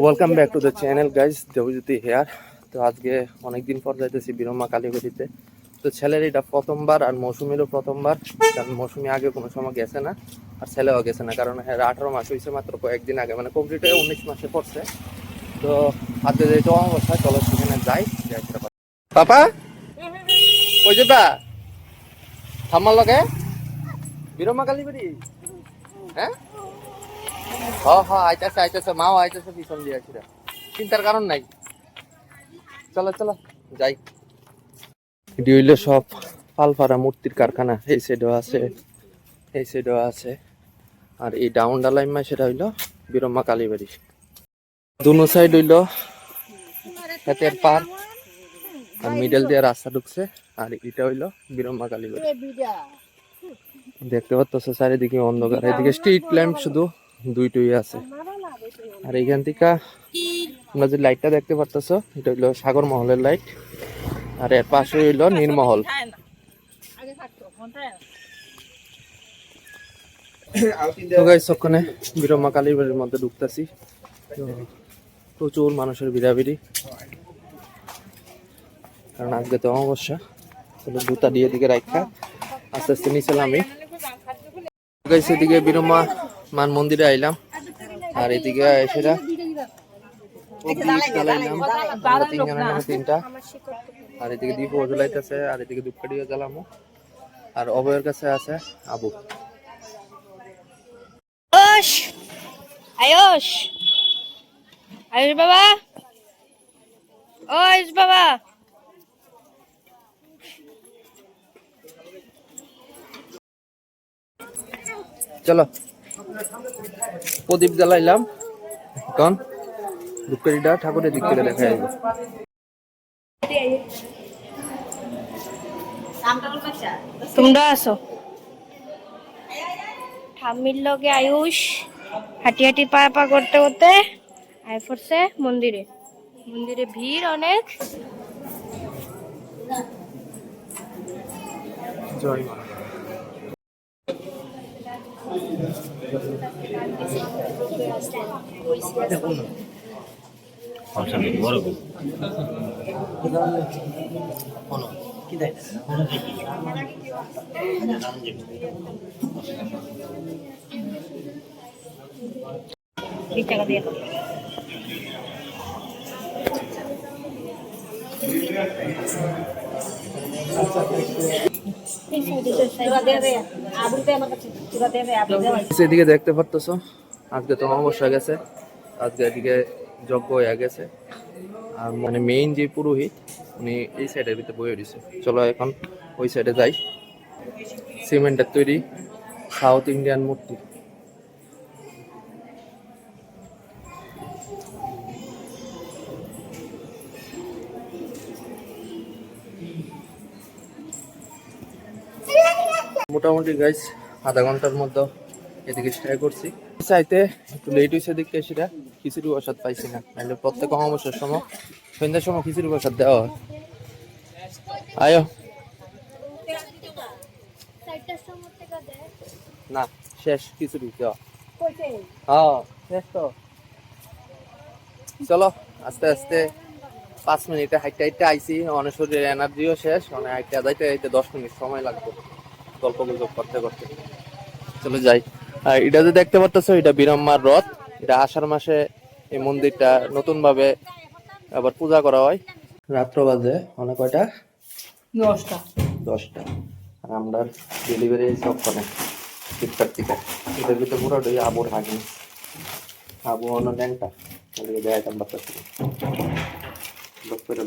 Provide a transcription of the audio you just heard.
Welcome back to the channel guys, Debjyoti here. তো আজকে অনেকদিন পর যাইতেছি বীরম্মা কালীবাড়িতে। তো ছেলের এটা প্রথমবার আর মৌসুমীরও প্রথমবার, কারণ মৌসুমী আগে কোনো সময় গেছে না আর ছেলেও গেছে না, কারণ হ্যাঁ 18 মাস হয়েছে মাত্র কয়েকদিন আগে, মানে কমপ্লিট হয়ে 19 মাসে পড়ছে। তো হাতে যেটা অবস্থা, চলো সেখানে যাই। পাপা কই যেতা থামার লগে বীরম্মা কালীবাড়ি? হ্যাঁ আইতাছে আইতাছে, মাও আইতাছে পিছন দিয়ে আসিরা, চিন্তার কারণ নাই। চলো চলো যাই। এটি হইলো সব পালপাড়া মূর্তির কারখানা, এই সাইডও আছে এই সাইডও আছে। আর এই ডাউন ডালাইমা সেটা হইলো বীরম্মা কালীবাড়ি। দুনো সাইড হইলো ক্ষেতের পার, আর মিডল দিয়ে রাস্তা ঢুকছে। আর এটা হইলো বীরম্মা কালীবাড়ি। দেখতে পাচ্ছ চারিদিকে অন্ধকার, এদিকে স্ট্রিট ল্যাম্প শুধু দুইটুই আছে। আর এইখান থেকে তোমরা যে লাইটটা দেখতে পাচ্ছ, এটা হইলো সাগর মহলের লাইট, আর এর পাশে হইলো নীরমহল। ওখানে বীরম্মা কালীবাড়ির মধ্যে ঢুকতেছি, প্রচুর মানুষের ভিড়াভিড়ি, কারণ আজকে তো অমাবস্যা। জুতা দিয়ে দিকে রাখা আস্তে আস্তে নিচেলাম আমি। এদিকে বীরম্মা মান মন্দিরে আইলাম, আর এদিকে এসে তিনটা, আর এদিকে দীপ জ্বলাইতেছে, আর এদিকে ধূপকাঠিও জ্বালামো। আর অভয়ের কাছে আছে আবু। আয়ুষ আয়ুষ বাবা, ও আয়ুষ বাবা, চলো প্রদীপ জ্বালাইলাম, এখন ধূপকাঠিটা ঠাকুরের দিক থেকে দেখা যাবে। তোমরা আসো। ঠাম্মির লগে আয়ুষ হাঁটি হাঁটি পা করতে করতে আয় পড়ছে মন্দিরে। মন্দিরে ভিড় অনেক। জয় মা। টাকা দিয়ে সেদিকে দেখতে পারতেছ, আজকে তো অমাবস্যা গেছে, আজকে এদিকে যজ্ঞ হয়ে গেছে। আর মানে মেইন যে পুরোহিত উনি এই সাইডের ভিতরে বয়ে দিছে। চলো এখন ওই সাইডে যাই। সিমেন্টের তৈরি সাউথ ইন্ডিয়ান মূর্তি। মোটামুটি গাইস আধা ঘন্টার মধ্যে এদিকে স্টে করছি। চাইতে একটু লেট হয়েছে, দেখতে সেটা খিচুড়ি প্রসাদ পাইছি না, নাহলে প্রত্যেক অমাবস্যার সময় সন্ধ্যার সময় খিচুড়ি প্রসাদ দেওয়া হয়। আয়ো না, শেষ খিচুড়ি দেওয়া। হ্যাঁ শেষ তো। চলো আস্তে আস্তে 5 মিনিটে হাইটে হাইটে আইসি, অনেক শরীরের এনার্জিও শেষ, অনেক হাইটে যাইতে যাইতে 10 মিনিট সময় লাগবে গল্প গুজব করতে করতে। চলো যাই। আর এটা যে দেখতে পাচ্ছ, এটা বীরম্মার রথ। এটা আষাঢ় মাসে এই মন্দিরটা নতুন ভাবে আবার পূজা করা হয়। রাত্র বাজে অনেক কয়টা? 10টা। আর আমরা ডেলিভারি সব করে ফ্লিপকার্ট থেকে। এটার ভিতরে পুরোটাই আবুর হাগি, আবু অন্য ল্যাংটা দেখাইতাম বাচ্চা লোক করে।